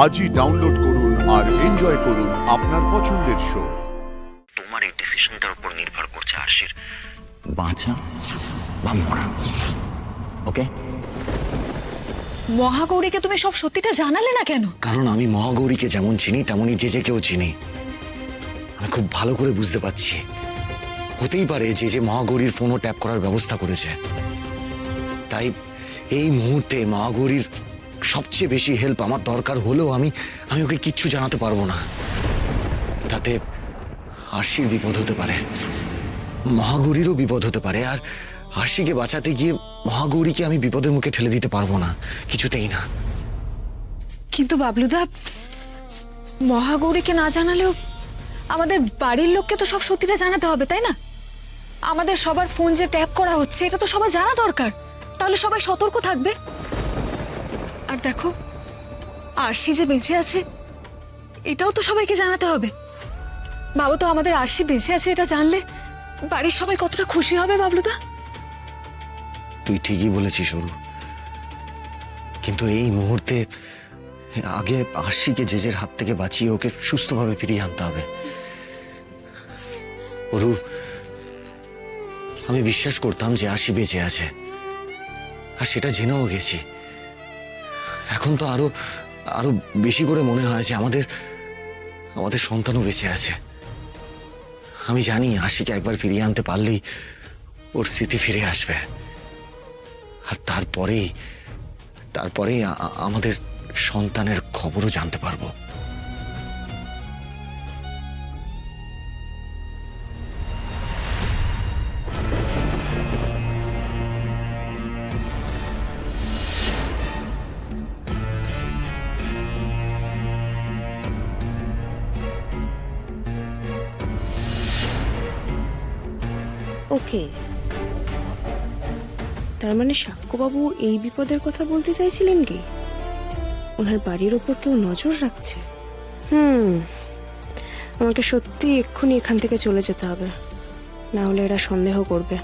আজই ডাউনলোড করুন আর এনজয় করুন আপনার পছন্দের শো। তোমার এই ডিসিশনটার উপর নির্ভর করছে আশির বাঁচা বা মরা। ওকে? মহাগৌরীকে তুমি সব সত্যিটা জানালে না কেন? কারণ আমি মহাগৌরীকে যেমন চিনি তেমনই যে কেউ চিনি। আমি খুব ভালো করে বুঝতে পারছি হতেই পারে যে মহাগৌরীর ফোনও ট্যাপ করার ব্যবস্থা করেছে। তাই এই মুহূর্তে মহাগৌরীর সবচেয়ে বেশি হেল্প আমার দরকার হলেও আমি ওকে কিচ্ছু জানাতে পারবো না। তাতে আরশির বিপদ হতে পারে, মহাগৌরীরও বিপদ হতে পারে। আর আরশিকে বাঁচাতে গিয়ে মহাগৌরীকে আমি বিপদের মুখে ঠেলে দিতে পারবো না, কিছুতেই না। কিন্তু বাবলুদা, মহাগৌরীকে না জানালেও আমাদের বাড়ির লোককে তো সব সত্যিটা জানাতে হবে, তাই না? আমাদের সবার ফোন যে ট্যাপ করা হচ্ছে এটা তো সবাই জানা দরকার, তাহলে সবাই সতর্ক থাকবে। আর দেখো, আরশি যে বেঁচে আছে এটাও তো সবাইকে জানাতে হবে। বাবা, তো আমাদের আরশি বেঁচে আছে এটা জানলে বাড়ির সবাই কতটা খুশি হবে বাবলুদা। তুই ঠিকই বলেছিস অরু, কিন্তু এই মুহূর্তে আগে আরশিকে জেজের হাত থেকে বাঁচিয়ে ওকে সুস্থভাবে ফিরিয়ে আনতে হবে। অরু, আমি বিশ্বাস করতাম যে আরশি বেঁচে আছে, আর সেটা জেনেও গেছি। এখন তো আরো আরো বেশি করে মনে হয় যে আমাদের সন্তানও বেঁচে আছে। আমি জানি আরশিকে একবার ফিরিয়ে আনতে পারলেই ওর স্মৃতি ফিরে আসবে, আর তারপরেই আমাদের সন্তানের খবরও জানতে পারবো। ওকে, তার মানে সাক্ষ্যবাবু এই বিপদের কথা বলতে চাইছিলেন কি? ওনার বাড়ির ওপর কেউ নজর রাখছে। আমাকে সত্যি এক্ষুনি এখান থেকে চলে যেতে হবে, না হলে এরা সন্দেহ করবে।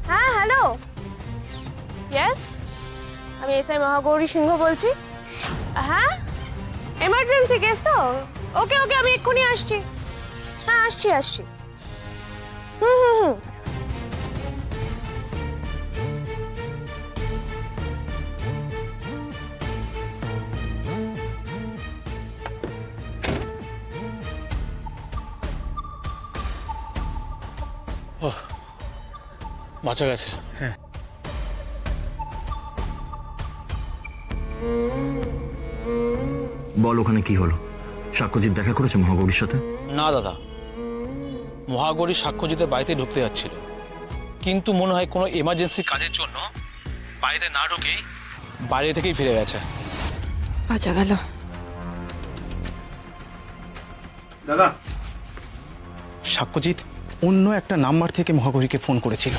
হ্যাঁ, হ্যালো, ইয়েস, আমি এসআই মহাগৌরী সিংহ বলছি। হ্যাঁ, এমার্জেন্সি কেস তো? ওকে ওকে, আমি এক্ষুনি আসছি। হ্যাঁ, আসছি। হুম। বাঁচা গেছে। হ্যাঁ, বল, ওখানে কি হলো? সাক্ষ্যজিৎ দেখা করেছে মহাগৌরীর সাথে? না দাদা, মহাগৌরী সাক্ষ্যজিতের বাড়িতে ঢুকতে যাচ্ছিল, কিন্তু মনে হয় কোনো এমার্জেন্সি কাজের জন্য বাড়িতে না ঢুকেই বাইরে থেকেই ফিরে গেছে। বাঁচা গেল। দাদা, সাক্ষ্যজিৎ অন্য একটা নাম্বার থেকে মহাগৌরীকে ফোন করেছিল।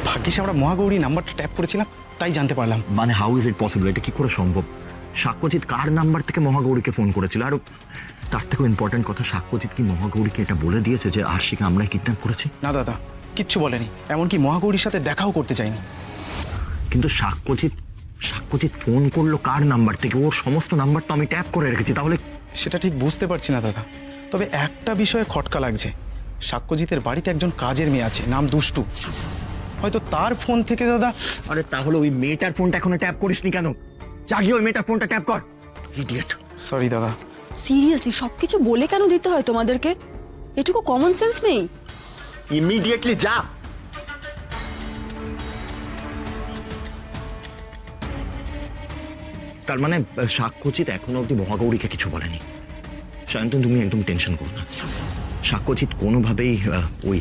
ভাগ্যিস আমরা মহাগৌরী নাম্বারটা ট্যাপ করেছিলাম, তাই জানতে পারলাম। মানে হাউ ইজ ইট পসিবল? এটা কি করে সম্ভব? সাক্ষ্যজিৎ কার নাম্বার থেকে মহাগৌরীকে ফোন করেছিল? আর তার থেকেও ইম্পর্টেন্ট কথা, সাক্ষ্যজিৎ কি মহাগৌরীকে এটা বলে দিয়েছে যে আরশিকে আমরাই কিডন্যাপ করেছি? না দাদা, কিচ্ছু বলেনি, এমনকি মহাগৌরীর সাথে দেখাও করতে চাইনি। কিন্তু সাক্ষ্যজিৎ ফোন করলো কার নাম্বার থেকে? ওর সমস্ত নাম্বার তো আমি ট্যাপ করে রেখেছি, তাহলে? সেটা ঠিক বুঝতে পারছি না দাদা, তবে একটা বিষয়ে খটকা লাগছে। সাক্ষ্যজিতের বাড়িতে একজন কাজের মেয়ে আছে, নাম দুষ্টু। হয়তো তার ফোন থেকে দাদা। আরে তাহলে ওই মেয়েটার ফোনটা এখনো ট্যাপ করিসনি কেন? জাগিয়ে ওই মেয়েটার ফোনটা ট্যাপ কর। ইডিয়েট। সরি দাদা। সিরিয়াসলি সবকিছু বলে কেন দিতে হয় তোমাদেরকে? এটুকু কমন সেন্স নেই? ইমিডিয়েটলি যা। তার মানে সাক্ষ্যজিৎ এখনো অব্দি মহাগৌরীকে কিছু বলেনি? সায়ন্তন, তুমি একদম টেনশন করো না। সাক্ষ্যজিৎ কোনোভাবেই ওই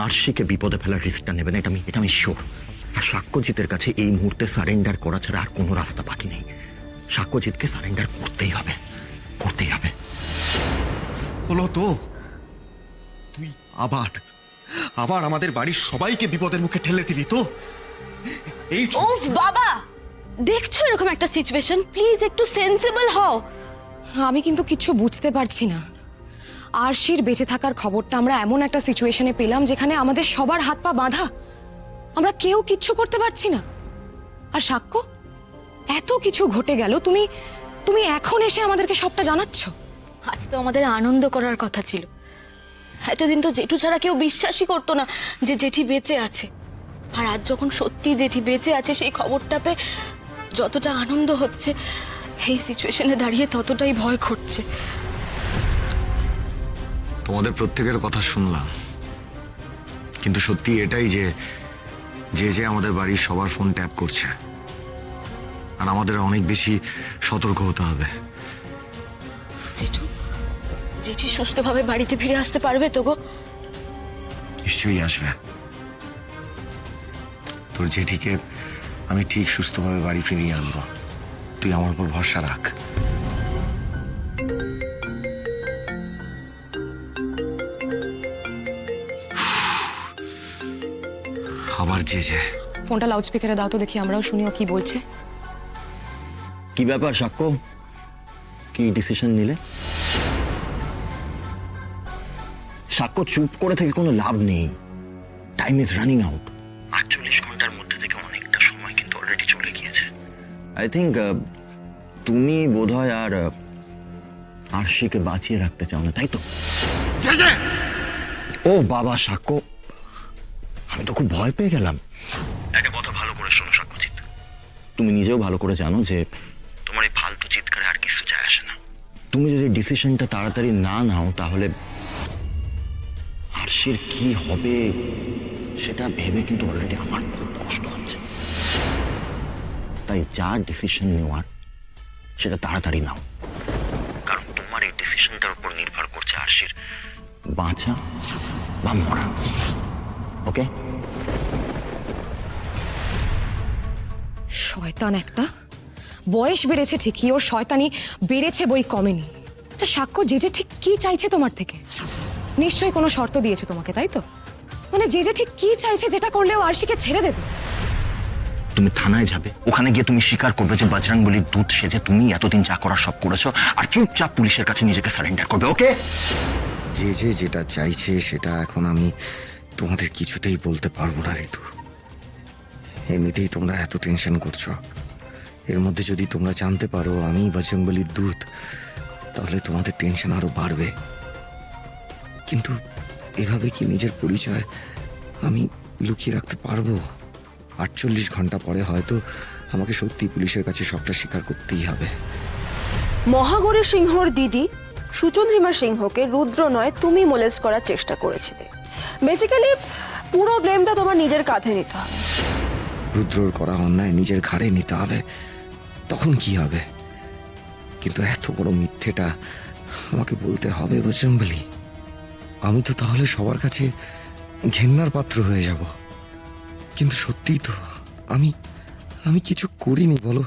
আরশিকে বিপদে ফেলার রিস্কটা নেবে না, এটা আমি শিওর। আর সাক্ষ্যজিতের কাছে এই মুহূর্তে সারেন্ডার করা ছাড়া আর কোনো রাস্তা বাকি নেই। সাক্ষ্যজিৎকে সারেন্ডার করতেই হবে। হলো তো, তুই আবার আমাদের বাড়ির সবাইকে বিপদের মুখে ঠেলে দিলি তো। এই ওফ বাবা, দেখছো এরকম একটা সিচুয়েশন, প্লিজ একটু সেন্সিবল হও। আমি কিন্তু কিছু বুঝতে পারছি না। আরশির বেঁচে থাকার খবরটা আমরা এমন একটা সিচুয়েশনে পেলাম যেখানে আমাদের সবার হাত পা বাঁধা, আমরা কেউ কিচ্ছু করতে পারছি না। আর সাক্ষ্য, এত কিছু ঘটে গেল, তুমি তুমি এখন এসে আমাদেরকে সবটা জানাচ্ছ? আজ তো আমাদের আনন্দ করার কথা ছিল। এতদিন তো জেঠু ছাড়া কেউ বিশ্বাসই করতো না যে জেঠি বেঁচে আছে। আর আজ যখন সত্যি জেঠি বেঁচে আছে সেই খবরটা পেয়ে যতটা আনন্দ হচ্ছে, এই সিচুয়েশনে দাঁড়িয়ে ততটাই ভয় করছে। তোমাদের প্রত্যেকের কথা শুনলাম, কিন্তু সত্যি এটাই যে যে আমাদের বাড়ির সবার ফোন ট্যাপ করছে, আর আমাদের অনেক বেশি সতর্ক হতে হবে। জেঠু, জেঠি সুস্থভাবে বাড়িতে ফিরে আসতে পারবে তো গো? নিশ্চয়ই আসবে। তোর জেঠিকে আমি ঠিক সুস্থভাবে বাড়ি ফিরিয়ে আনবো, তুই আমার উপর ভরসা রাখ। আবার যে ফোনটা লাউডস্পিকারে দাও তো দেখি, আমরাও শুনিও কি বলছে। কি ব্যাপার সাক্ষ্য, কি ডিসিশন নিলে? সাক্ষ্য, চুপ করে থেকে কোনো লাভ নেই। Time is running out. 48 ঘন্টার মধ্যে থেকে অনেকটা সময় কিন্তু অলরেডি চলে গিয়েছে। আই থিঙ্ক তুমি বোধহয় আর আরশিকে বাঁচিয়ে রাখতে চাও না, তাই তো? ও বাবা সাক্ষ্য, আমি তো খুব ভয় পেয়ে গেলাম। একটা কথা ভালো করে শোনো সাক্ষ্যজিৎ, তুমি নিজেও ভালো করে জানো যে তোমার এই ফালতু চিৎকারে আর কিছু যায় আসে না। তুমি যদি ডিসিশনটা তাড়াতাড়ি না নাও তাহলে আরশির কি হবে সেটা ভেবে কিন্তু অলরেডি আমার খুব কষ্ট হচ্ছে। তাই যা ডিসিশন নেওয়ার সেটা তাড়াতাড়ি নাও, কারণ তোমার এই ডিসিশনটার উপর নির্ভর করছে আরশির বাঁচা বা মরা। ওকে? শয়তান একটা, বয়স বেড়েছে ঠিকই, ওর শয়তানি বেড়েছে বই কমেনি। আচ্ছা সাক্ষ্য, যে ঠিক কি চাইছে তোমার থেকে? নিশ্চয়ই কোনো শর্ত দিয়েছে তোমাকে, তাই তো? মানে যে ঠিক কি চাইছে, যেটা করলেও আরশিকে ছেড়ে দেবে? তুমি থানায় যাবে, ওখানে গিয়ে তুমি স্বীকার করবে যে বজরংবলীর দূত সেজে তুমি এতদিন যা করার সব করেছো, আর চুপচাপ পুলিশের কাছে নিজেকে সারেন্ডার করবে। ওকে? যে যেটা চাইছে সেটা এখন আমি তোমাদের কিছুতেই বলতে পারবো না ঋতু। এমনিতেই তোমরা এত টেনশন করছো, এর মধ্যে যদি তোমরা জানতে পারো আমি বজরংবলীর দূত, তাহলে তোমাদের টেনশন আরো বাড়বে। কিন্তু এভাবে কি নিজের পরিচয় আমি লুকিয়ে রাখতে পারবো? 48 ঘন্টা পরে হয়তো আমাকে সত্যি পুলিশের কাছে সবটা স্বীকার করতেই হবে। মহাগৌরী সিংহর দিদি সুচন্দ্রিমা সিংহকে রুদ্র নয় তুমি মোলেস্ট করার চেষ্টা করেছিলে। বেসিক্যালি পুরো ব্লেমটা তোমার নিজের কাঁধে নিতে হবে। রুদ্রর করা অন্যায় নিজের ঘাড়ে নিতে হবে, তখন কি হবে? কিন্তু এত বড় মিথ্যেটা আমাকে বলতে হবে বজরংবলী? আমি তো তাহলে সবার কাছে ঘেন্নার পাত্র হয়ে যাব। কিন্তু সত্যিই তো আমি কিছু করিনি, বলো।